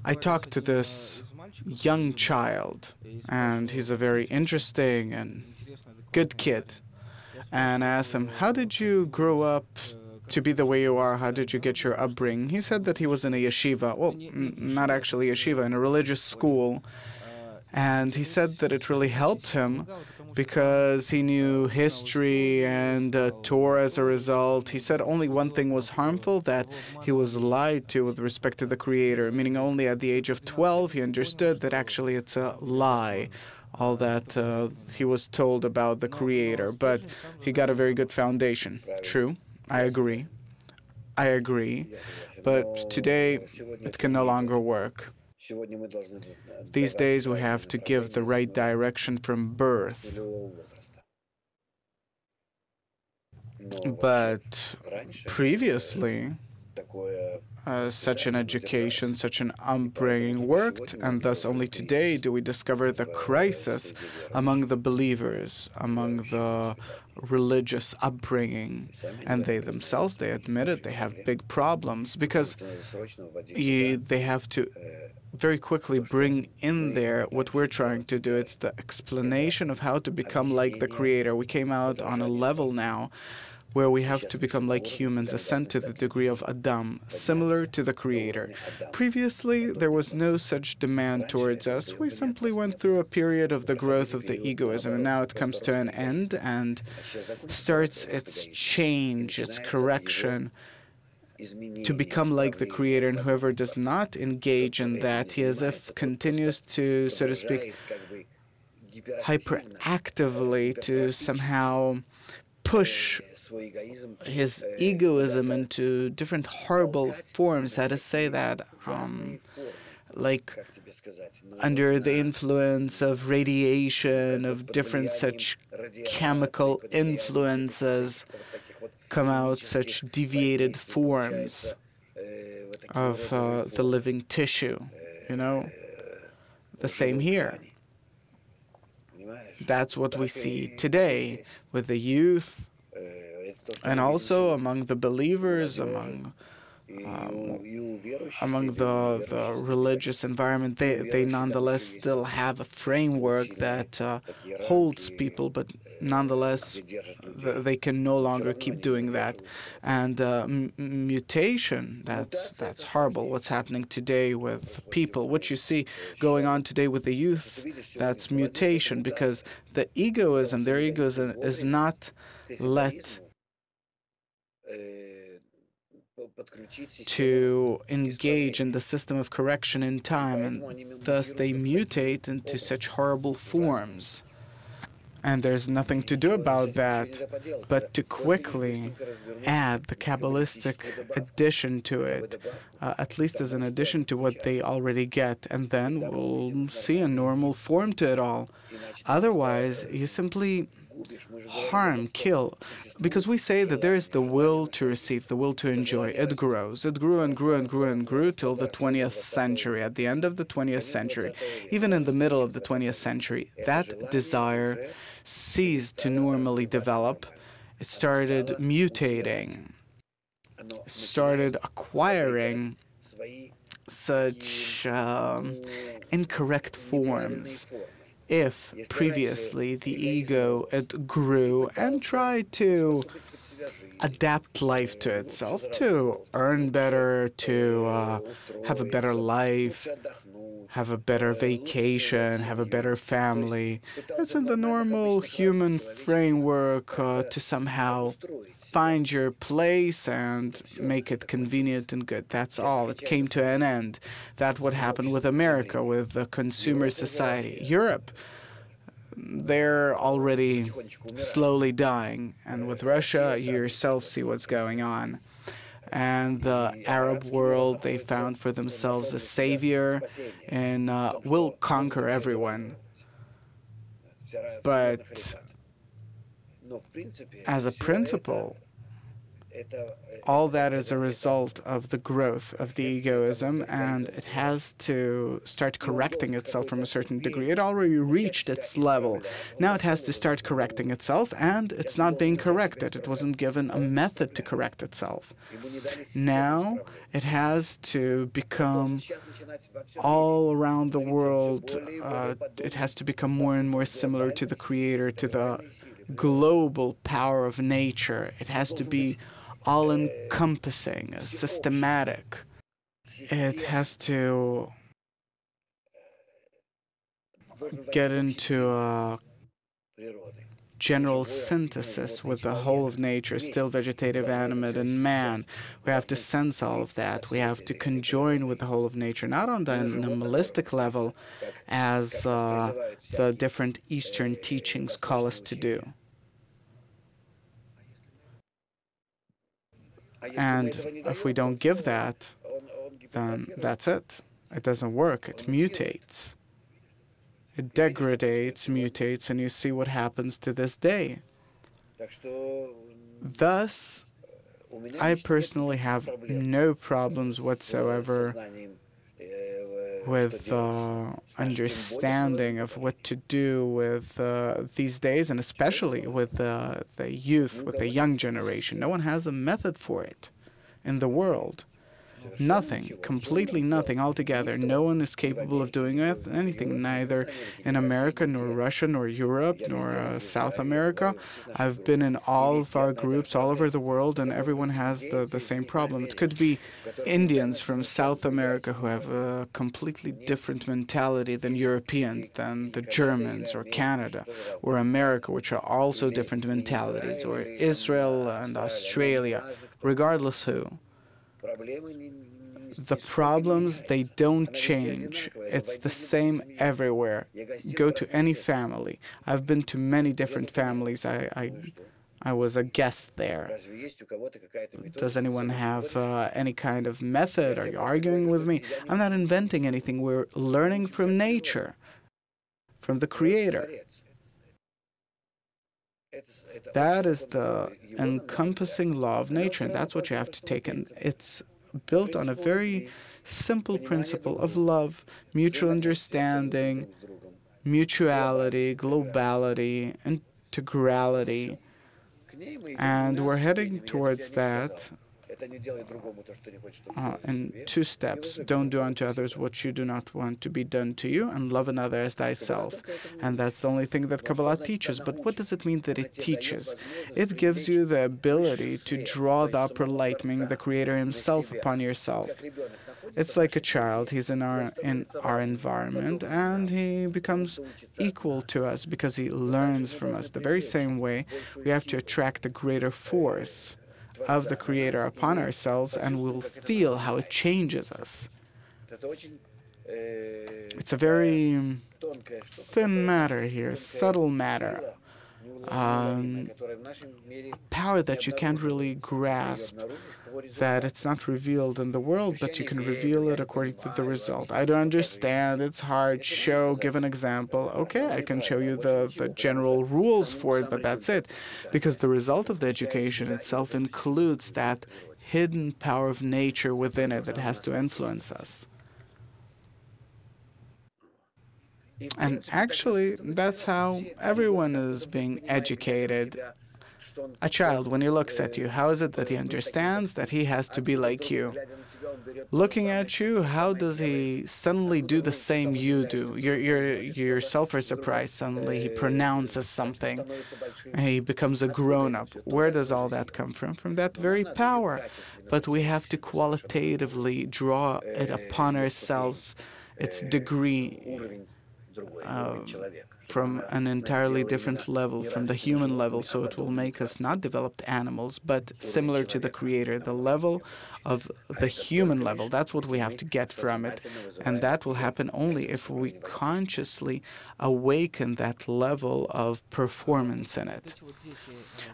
I talked to this young child, and he's a very interesting and good kid. And I asked him, how did you grow up to be the way you are? How did you get your upbringing? He said that he was in a yeshiva. Well, not actually a yeshiva, in a religious school. And he said that it really helped him because he knew history and Torah as a result. He said only one thing was harmful, that he was lied to with respect to the Creator, meaning only at the age of 12 he understood that actually it's a lie, all that he was told about the Creator. But he got a very good foundation. True, I agree. I agree. But today it can no longer work. These days we have to give the right direction from birth. But previously, such an education, such an upbringing worked, and thus only today do we discover the crisis among the believers, among the religious upbringing. And they themselves, they admit it, they have big problems because they have to very quickly bring in there what we're trying to do. It's the explanation of how to become like the Creator. We came out on a level now where we have to become like humans, ascend to the degree of Adam, similar to the Creator. Previously, there was no such demand towards us. We simply went through a period of the growth of the egoism, and now it comes to an end and starts its change, its correction, to become like the Creator. And whoever does not engage in that, he as if continues to, so to speak, hyperactively to somehow push his egoism into different horrible forms. How to say that? Like under the influence of radiation, of different such chemical influences, come out such deviated forms of the living tissue, you know? The same here. That's what we see today with the youth, and also among the believers, among the religious environment. They nonetheless still have a framework that holds people, but nonetheless they can no longer keep doing that. And mutation, that's horrible. What's happening today with people, what you see going on today with the youth, that's mutation, because the egoism, their egoism is not let to engage in the system of correction in time, and thus they mutate into such horrible forms. And there's nothing to do about that but to quickly add the Kabbalistic addition to it, at least as an addition to what they already get, and then we'll see a normal form to it all. Otherwise, you simply harm, kill, because we say that there is the will to receive, the will to enjoy. It grows. It grew and grew and grew and grew till the 20th century. At the end of the 20th century, even in the middle of the 20th century, that desire ceased to normally develop. It started mutating, started acquiring such incorrect forms. If previously the ego, it grew and tried to adapt life to itself, to earn better, to have a better life, have a better vacation, have a better family. It's in the normal human framework to somehow find your place and make it convenient and good. That's all. It came to an end. That's what happened with America, with the consumer society. Europe, they're already slowly dying. And with Russia, you yourself see what's going on. And the Arab world, they found for themselves a savior and will conquer everyone. But as a principle, All that is a result of the growth of the egoism, and it has to start correcting itself from a certain degree. It already reached its level. Now it has to start correcting itself, and it's not being corrected. It wasn't given a method to correct itself. Now it has to become all around the world, it has to become more and more similar to the Creator, to the global power of nature. It has to be all-encompassing, systematic. It has to get into a general synthesis with the whole of nature, still vegetative, animate, and man. We have to sense all of that. We have to conjoin with the whole of nature, not on the animalistic level, as the different Eastern teachings call us to do. And if we don't give that, then that's it. It doesn't work. It mutates. It degrades, mutates, and you see what happens to this day. Thus, I personally have no problems whatsoever with understanding of what to do with these days, and especially with the youth, with the young generation. No one has a method for it in the world. Nothing, completely nothing altogether. No one is capable of doing anything, neither in America, nor Russia, nor Europe, nor South America. I've been in all of our groups all over the world, and everyone has the same problem. It could be Indians from South America who have a completely different mentality than Europeans, than the Germans, or Canada, or America, which are also different mentalities, or Israel and Australia, regardless who. The problems, they don't change. It's the same everywhere. Go to any family. I've been to many different families. I was a guest there. Does anyone have any kind of method? Are you arguing with me? I'm not inventing anything. We're learning from nature, from the Creator. That is the encompassing law of nature, and that's what you have to take. And it's built on a very simple principle of love, mutual understanding, mutuality, globality, integrality. And we're heading towards that in two steps. Don't do unto others what you do not want to be done to you, and love another as thyself. And that's the only thing that Kabbalah teaches. But what does it mean that it teaches? It gives you the ability to draw the upper light, meaning the Creator Himself, upon yourself. It's like a child. He's in our environment, and he becomes equal to us because he learns from us. The very same way, we have to attract the greater force of the Creator upon ourselves, and we'll feel how it changes us. It's a very thin matter here, subtle matter, a power that you can't really grasp, that it's not revealed in the world, but you can reveal it according to the result. I don't understand, it's hard, show, give an example. Okay, I can show you the general rules for it, but that's it. Because the result of the education itself includes that hidden power of nature within it that has to influence us. And actually, that's how everyone is being educated. A child, when he looks at you, how is it that he understands that he has to be like you? Looking at you, how does he suddenly do the same you do? You yourself are surprised. Suddenly he pronounces something. He becomes a grown-up. Where does all that come from? From that very power. But we have to qualitatively draw it upon ourselves, its degree, from an entirely different level, from the human level, so it will make us not developed animals, but similar to the Creator, the level of the human level. That's what we have to get from it, and that will happen only if we consciously awaken that level of performance in it.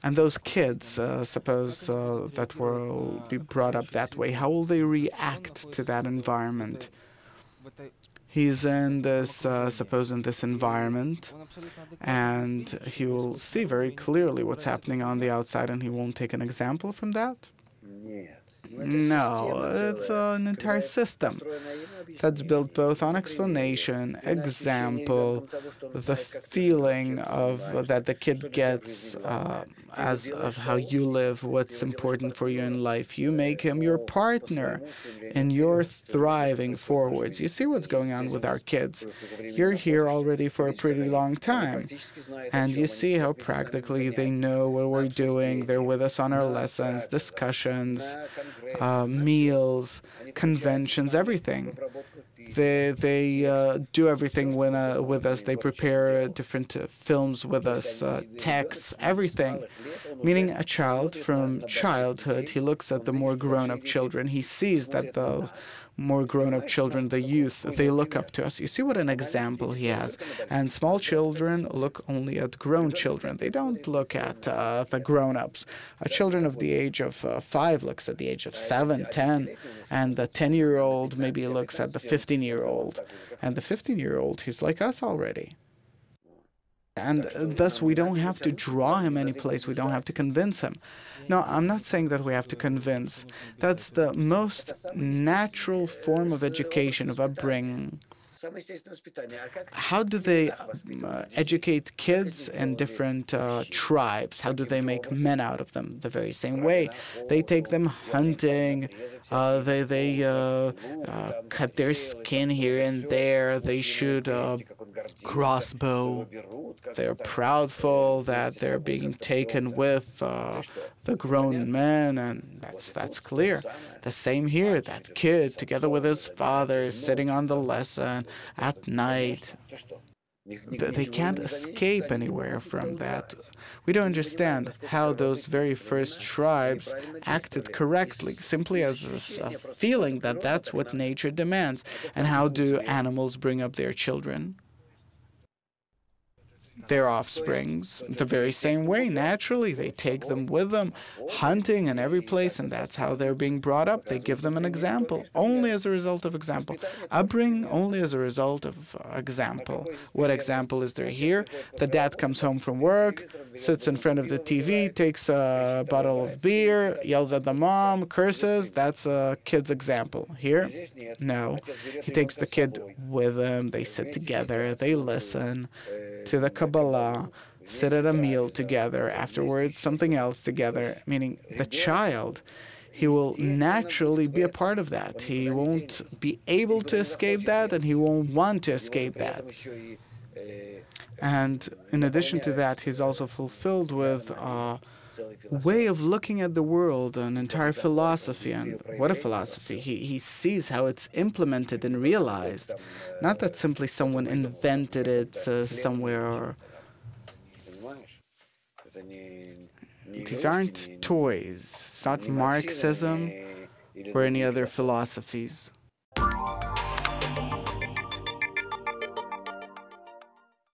And those kids, suppose that will be brought up that way, how will they react to that environment? He's in this, suppose in this environment, and he will see very clearly what's happening on the outside, and he won't take an example from that? No, it's an entire system that's built both on explanation, example, the feeling of that the kid gets as of how you live, what's important for you in life. You make him your partner in your thriving forwards. You see what's going on with our kids. You're here already for a pretty long time, and you see how practically they know what we're doing. They're with us on our lessons, discussions, meals, conventions, everything. They do everything with us. They prepare different films with us, texts, everything. Meaning a child from childhood, he looks at the more grown-up children. He sees that those more grown-up children, the youth, they look up to us. You see what an example he has. And small children look only at grown children. They don't look at the grown-ups. Children of the age of 5 looks at the age of 7, 10, and the 10-year-old maybe looks at the 15-year-old. And the 15-year-old, he's like us already. And thus, we don't have to draw him any place. We don't have to convince him. No, I'm not saying that we have to convince. That's the most natural form of education, of upbringing. How do they educate kids in different tribes? How do they make men out of them? The very same way. They take them hunting. They cut their skin here and there. They shoot a crossbow. They're proudful that they're being taken with the grown men, and that's clear. The same here. That kid, together with his father, is sitting on the lesson at night. They can't escape anywhere from that. We don't understand how those very first tribes acted correctly, simply as a feeling that that's what nature demands. And how do animals bring up their children? Their offsprings, the very same way, naturally. They take them with them, hunting in every place, and that's how they're being brought up. They give them an example, only as a result of example. Upbringing, only as a result of example. What example is there here? The dad comes home from work, sits in front of the TV, takes a bottle of beer, yells at the mom, curses. That's a kid's example. Here, no. He takes the kid with him. They sit together. They listen to the Kabbalah, sit at a meal together, afterwards something else together, meaning the child, he will naturally be a part of that. He won't be able to escape that, and he won't want to escape that. And in addition to that, he's also fulfilled with a way of looking at the world, an entire philosophy. And what a philosophy. He sees how it's implemented and realized. Not that simply someone invented it somewhere. These aren't toys. It's not Marxism or any other philosophies.